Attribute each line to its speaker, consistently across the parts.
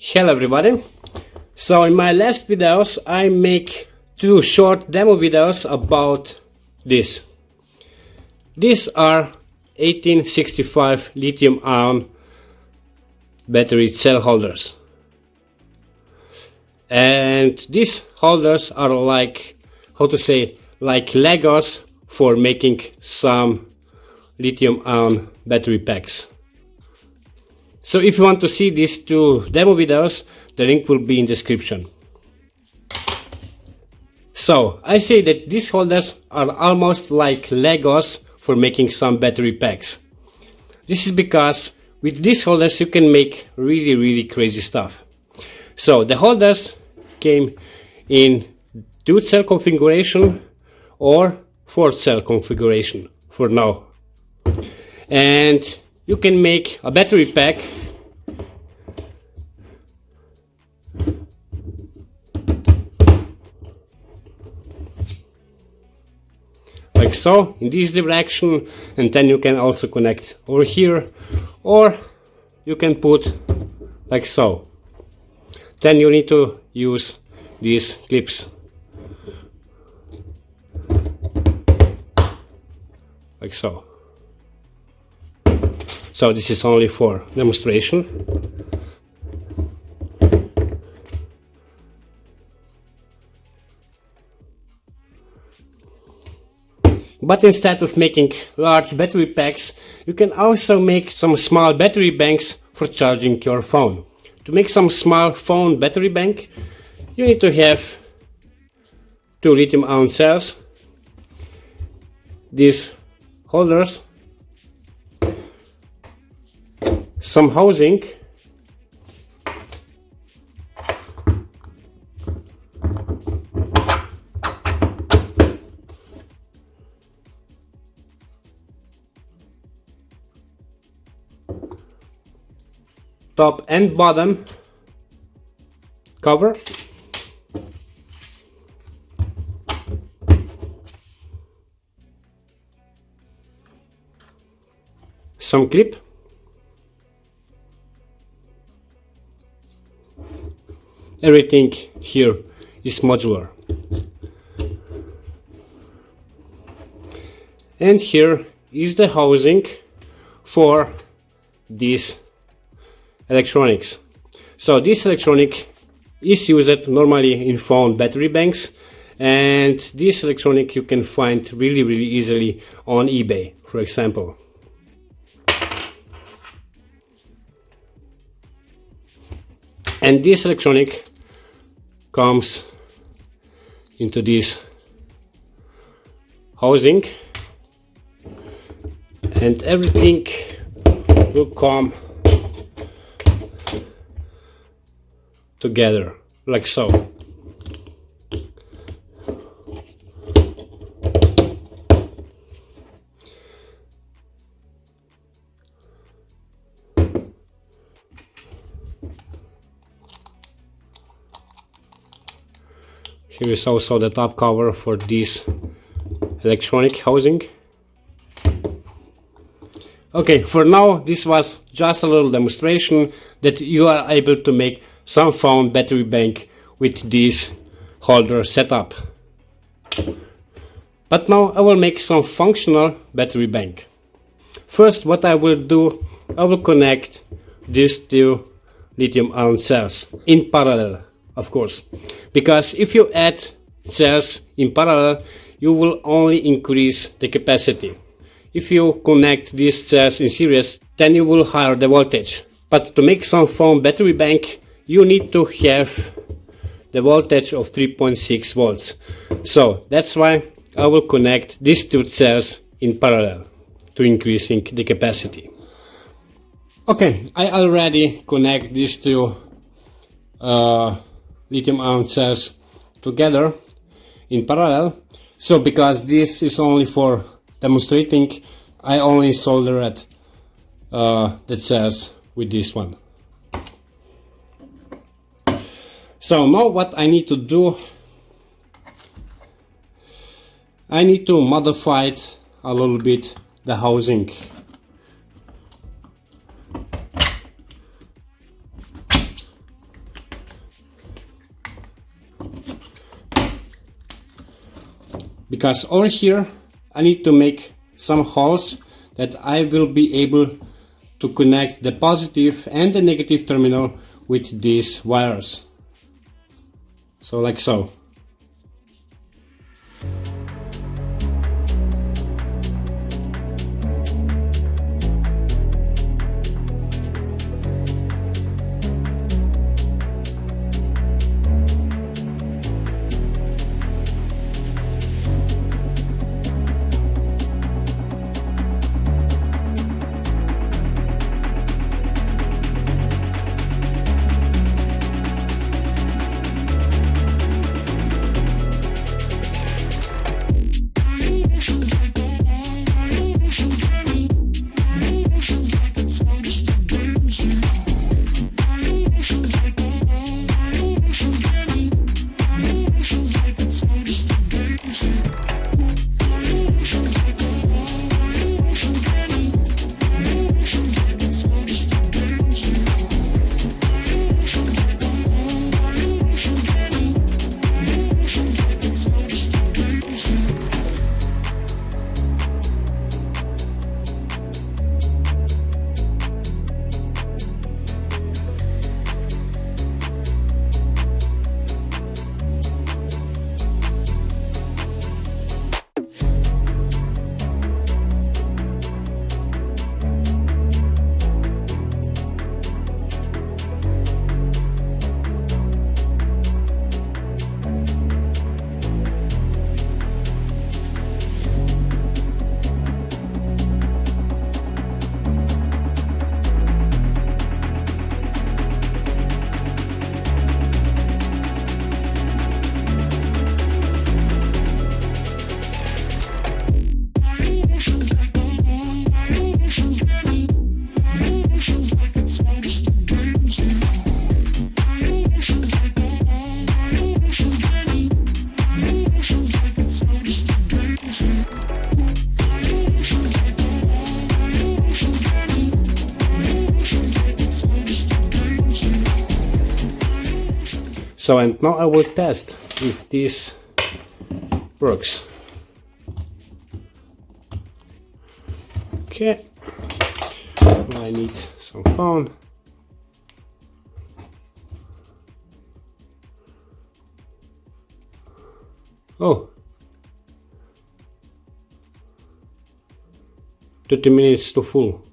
Speaker 1: Hello everybody. So in my last videos I make two short demo videos about this. These are 1865 lithium-ion battery cell holders. And these holders are like, how to say, like Legos for making some lithium-ion battery packs. So if you want to see these two demo videos, the link will be in description. So I say that these holders are almost like Legos for making some battery packs. This is because with these holders you can make really crazy stuff. So the holders came in 2-cell configuration or 4-cell configuration for now. And you can make a battery pack like so, in this direction, and then you can also connect over here, or you can put like so. Then you need to use these clips like so. So this is only for demonstration. But instead of making large battery packs, you can also make some small battery banks for charging your phone. To make some small phone battery bank, you need to have 2 lithium-ion cells, these holders, some housing, top and bottom cover, some clip, everything here is modular, and here is the housing for this electronics. So this electronic is used normally in phone battery banks, and this electronic you can find really easily on eBay, for example. And this electronic comes into this housing, and everything will come together like so. Here is also the top cover for this electronic housing. Okay, for now this was just a little demonstration that you are able to make some phone battery bank with this holder setup. But now I will make some functional battery bank. First, what I will do, I will connect these two lithium-ion cells in parallel, of course, because if you add cells in parallel you will only increase the capacity. If you connect these cells in series, then you will higher the voltage. But to make some phone battery bank you need to have the voltage of 3.6 volts. So that's why I will connect these two cells in parallel to increasing the capacity. Okay, I already connect these two lithium-ion cells together in parallel. So because this is only for demonstrating, I only soldered the cells with this one. So now what I need to do, I need to modify it a little bit, the housing. because over here I need to make some holes that I will be able to connect the positive and the negative terminal with these wires. So like so. So, and now I will test if this works. Okay, now I need some phone. Oh, 30 minutes to full.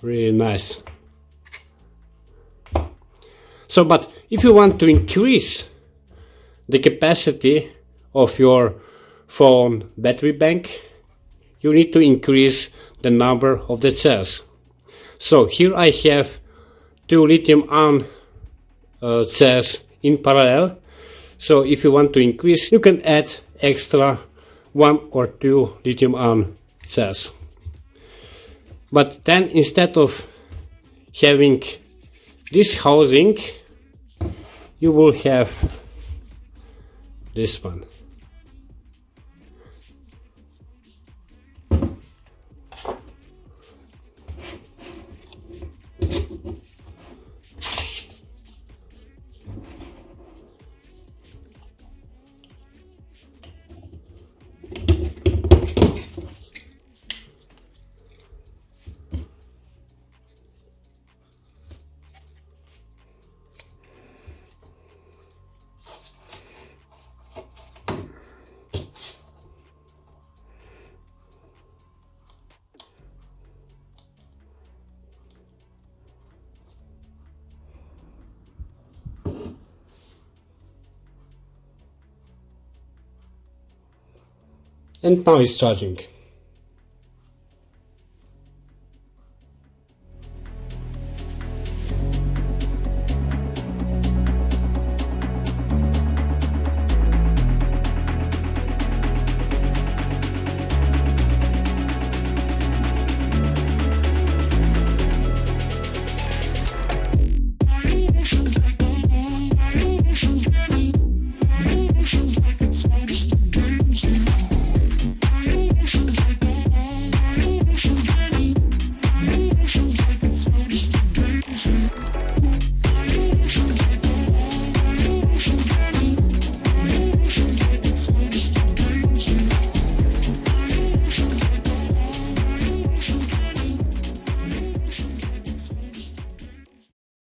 Speaker 1: Really nice. So, but if you want to increase the capacity of your phone battery bank, you need to increase the number of the cells. So here I have two lithium-ion cells in parallel. So if you want to increase, you can add extra 1 or 2 lithium-ion cells. But then instead of having this housing, you will have this one. And now it's charging.